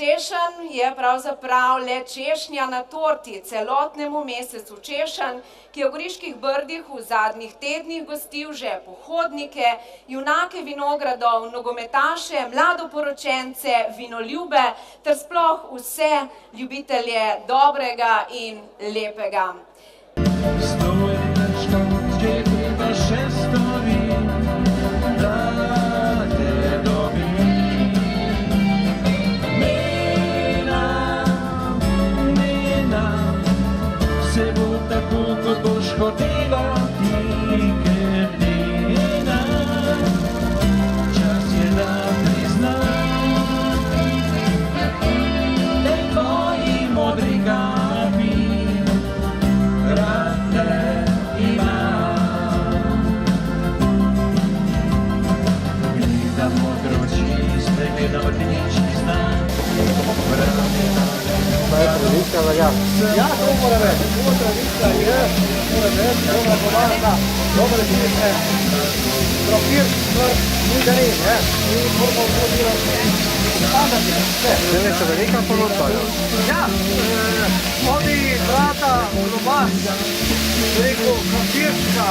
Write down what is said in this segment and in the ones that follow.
Češenj je pravzaprav le češnja na torti celotnemu mesecu češenj, ki je v Goriških Brdih v zadnjih tednih gostil že pohodnike, junake vinogradov, nogometaše, mladoporočence, vinoljube ter sploh vse ljubitelje dobrega in lepega. Hodila ti grdina, čas je da priznam, te tvoji modri gabi, rad te imam. Gleda modro čiste, gleda odlični znak, vrnina. To je tradicija, velja. Ja, to mora reči. To tradicija je, mora reči, dobra povarna, dobre zimite, krompir, smrt, ni da ni, ne? Mi moramo podirati standardi, vse. Zdaj se velika ponudba, ja? Ja, vodi, vrata, lubas, rekel, krompirčka,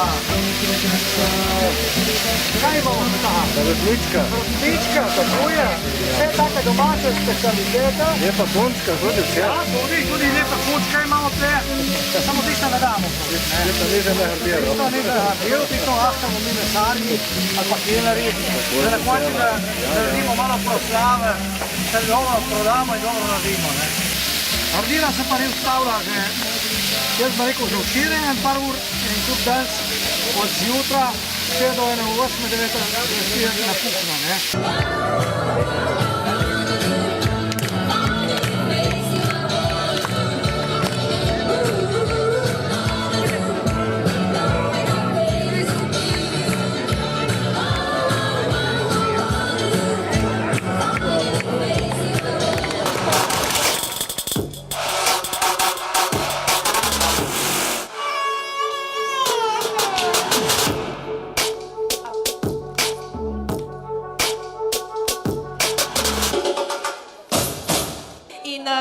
kaj imamo ta? Rotnička. Rotnička, tako je. Vse take domače specialitete. Lepa končka, tudi vse. Ja, tudi lepa končka imamo tle. Samo tisto ne damo. Tisto ni že nehardiral. Tisto ni že nehardiral, tisto ahtamo mi mesarji ali pa kelari. Da na koncu naredimo malo proslave, da dobro prodamo in dobro naredimo. Hardira se pa ne ustavlja že, jaz bi rekel, že včeraj en par ur in tudi danes od zjutra vse do 8-9 na kuhno.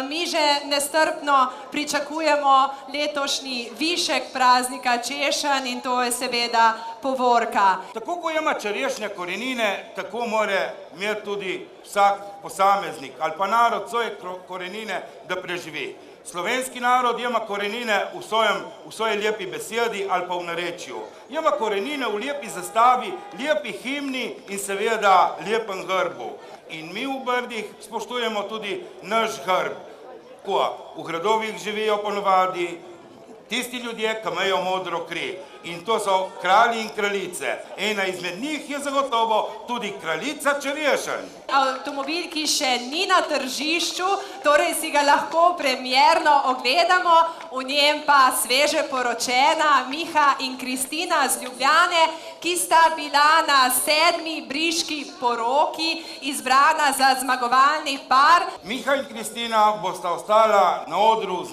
Mi že nestrpno pričakujemo letošnji višek praznika češenj in to je seveda povorka. Tako ko ima čerešnja korenine, tako mora imeti tudi vsak posameznik ali pa narod svoje korenine, da preživi. Slovenski narod ima korenine v svoji lepi besedi ali pa v narečju. Ima korenine v lepi zastavi, lepi himni in seveda lepem grbu. In mi v Brdih spoštujemo tudi naš grb. V gradovih živijo ponovadi tisti ljudje, ki imajo modro kri. In to so kralji in kraljice. Ena izmed njih je zagotovo tudi kraljica čerešenj. Avtomobil, ki še ni na tržišču, torej si ga lahko premierno ogledamo, v njem pa sveže poročena Miha in Kristina z Ljubljane, ki sta bila na 7. briški poroki izbrana za zmagovalni par. Miha in Kristina bosta ostala na odru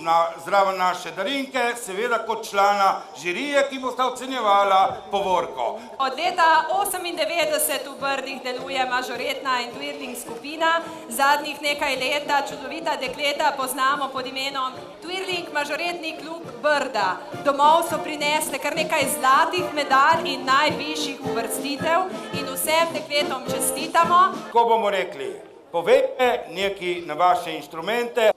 zraven naše Darinke, seveda kot člana žirije, ki bosta ocenjevala povorko. Od leta 1998 v Brdih deluje mažoretna in twirling skupina. Zadnjih nekaj leta čudovita dekleta poznamo pod imenom Twirling mažoretni klub Brda. Domov so prinesle kar nekaj zlatih medalj in najvišjih uvrstitev in vsem dekletom čestitamo. Ko bomo rekli, povejte nekaj na vaše inštrumente.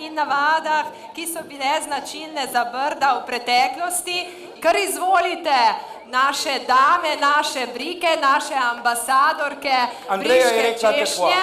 In navadah, ki so bile značilne za Brda v preteklosti. Kar izvolite, naše dame, naše brike, naše ambasadorke briške češnje.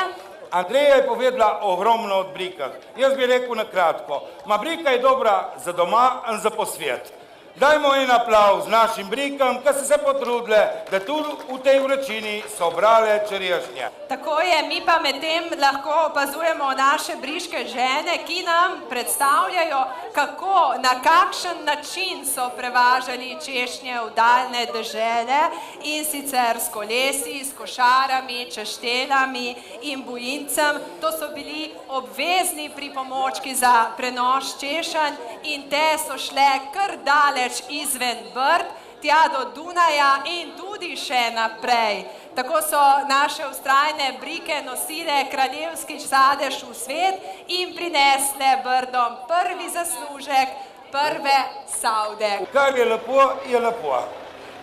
Andreja je povedala ogromno od brikah. Jaz bi rekel na kratko, brika je dobra za doma in za posvet. Dajmo en aplavz našim brikam, ki so se potrudile, da tudi v tej vročini so brale čerešnje. Tako je, mi pa medtem lahko opazujemo naše briške žene, ki nam predstavljajo, kako, na kakšen način so prevažali češnje v daljne dežele in sicer s kolesi, s košarami, češtelami in bojincem. To so bili obvezni pripomočki za prenos češenj in te so šle kar daleč izven Brd, tja do Dunaja in tudi še naprej. Tako so naše vztrajne brike nosile kraljevski sadež v svet in prinesle Brdom prvi zaslužek, prve savde. Kar je lepo, je lepo.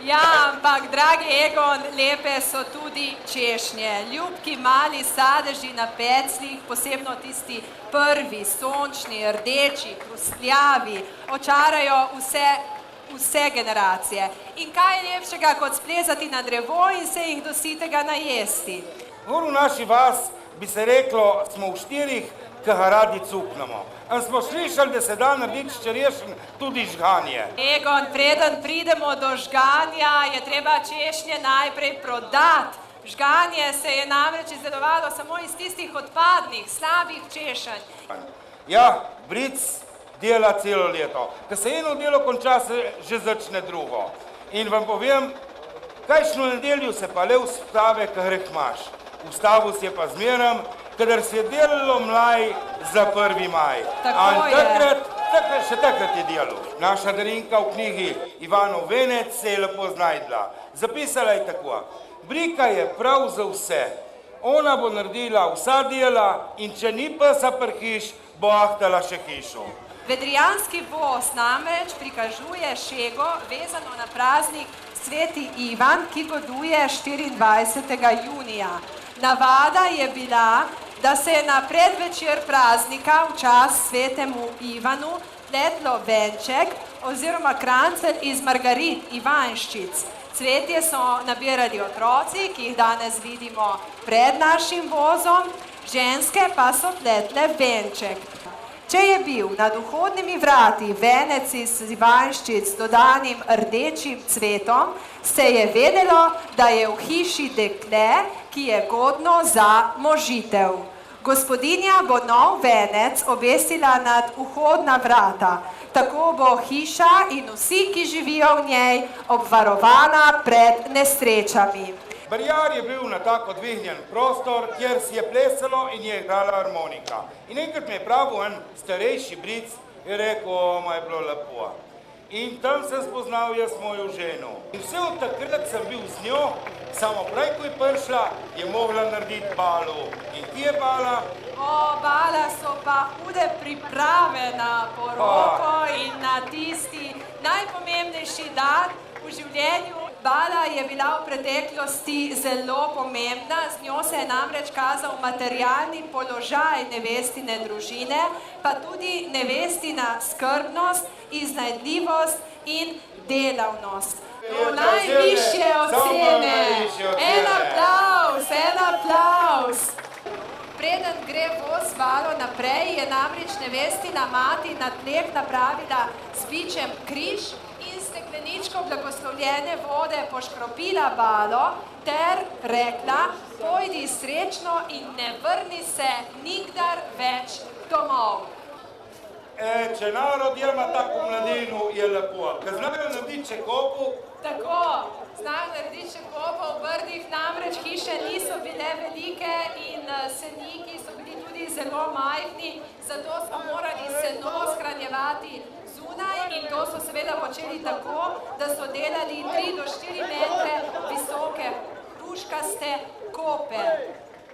Ja, ampak, dragi Egon, lepe so tudi češnje. Ljubki mali sadeži na pecljih, posebno tisti prvi, sončni, rdeči, hrustljavi, očarajo vse generacije. In kaj je lepšega, kot splezati na drevo in se jih do sitega najesti? V naši vas bi se reklo, smo v štirih, ki ga radi cuknemo. In smo slišali, da se da narediti čerešenj tudi žganje. Egon, preden pridemo do žganja, je treba češnje najprej prodati. Žganje se je namreč izdelovalo samo iz tistih odpadnih, slabih češenj. Ja, bric dela celo leto. Ko se eno delo konča, se že začne drugo. In vam povem, kajšno nedeljo se pa le ustave, kar imaš. Ustavil se je pa zmeram, kadar se je delalo mlaj za 1. maj. Tako je. Še takrat je delal. Naša Darinka v knjigi Ivanov venec se je lepo znajdla. Zapisala je tako: brika je prav za vse. Ona bo naredila vsa dela in če ni psa pri hiš, bo ahtala še hišo. Vedrijanski voz namreč prikazuje šego vezano na praznik Sveti Ivan, ki goduje 24. junija. Navada je bila, da se je na predvečer praznika v čas svetemu Ivanu pletlo venček oziroma krancelj iz margarit, ivanščic. Cvetje so nabirali otroci, ki jih danes vidimo pred našim vozom, ženske pa so pletle venček. Če je bil nad vhodnimi vrati venec iz ivanščic s dodanim rdečim cvetom, se je vedelo, da je v hiši dekle, ki je godno za možitev. Gospodinja bo nov venec obesila nad vhodna vrata. Tako bo hiša in vsi, ki živijo v njej, obvarovana pred nesrečami. Barjar je bil na tako dvignjen prostor, kjer si je plesalo in je igrala harmonika. In enkrat mi je pravil en starejši bric in rekel, ma je bilo lepo. In tam sem spoznal jaz mojo ženo. In vse od takrat sem bil z njo, samo prej, ko je prišla, je mogla narediti balo. In ki je bala? Bala so pa hude priprave na poroko in na tisti najpomembnejši dan v življenju. Bala je bila v preteklosti zelo pomembna, z njo se je namreč kazal materialni položaj nevestine družine, pa tudi nevestina skrbnost, iznajdljivost in delavnost. Najvišje ocene! En aplavz, en aplavz! Preden gre voz Balo naprej, je namreč nevestina mati na tleh napravila s bičem križ in stekleničko blagoslovljene vode poškropila Balo ter rekla, pojdi srečno in ne vrni se nikdar več domov. Če narod ima tako mladino, je lepo. Ker znajo narediti čekopu? Tako, znajo narediti čekopo v Brdih, namreč hiše niso bile velike in seniki so bili tudi zelo majhni, zato smo morali seno shranjevati zunaj in to so seveda počeli tako, da so delali 3 do 4 metre visoke hruškaste kope.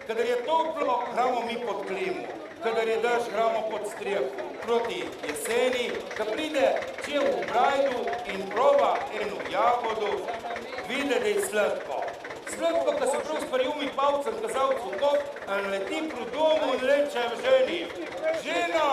Kadar je toplo, gramo mi pod klimu. Kadar je dež, gramo pod streho. Proti jeseni, ko pride čev v brajdu in proba eno jagodo, vide, da je sladko. Sladko, ko se prav s parjumi palcem kazalcu kop, leti pro domu in leče v ženi. Žena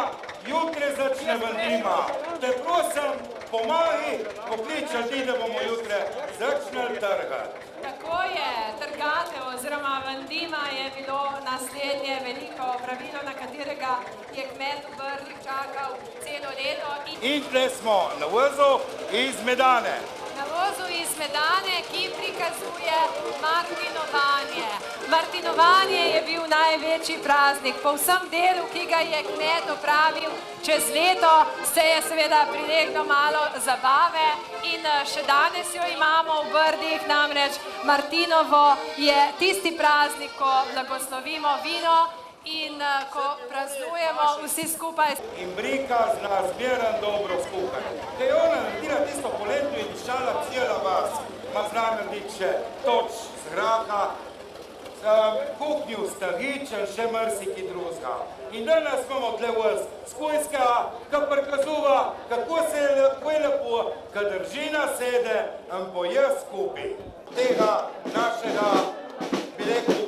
jutre začne v njima. Te prosim, pomagi, poklič ljudi, da bomo jutre začeli trgati. Tako je, trgatev oziroma vendima je bilo naslednje veliko pravilo, na katerega je kmet v Brdih čakal celo leto. In tle smo na vozu iz Medane. Na vozu iz Medane, ki prikazuje martinovanje. Martinovanje je bil največji praznik. Po vsem delu, ki ga je kmet opravil čez leto, se je seveda prileglo malo zabave in še danes jo imamo v Brdih, namreč Martinovo je tisti praznik, ko blagoslovimo vino in ko praznujemo vsi skupaj. In Brika zna zmeren dobro skupaj. Da je ona naredila tisto poletno in dišala cijela vas. Ma zna narediti še toč z graha, kuhnju stagičen, še mrsiki drugega. In danes imamo tle vas skojska, ki prikazuva, kako je lepo, ko držina sede in poje skupaj. Tega našega, bi rekel,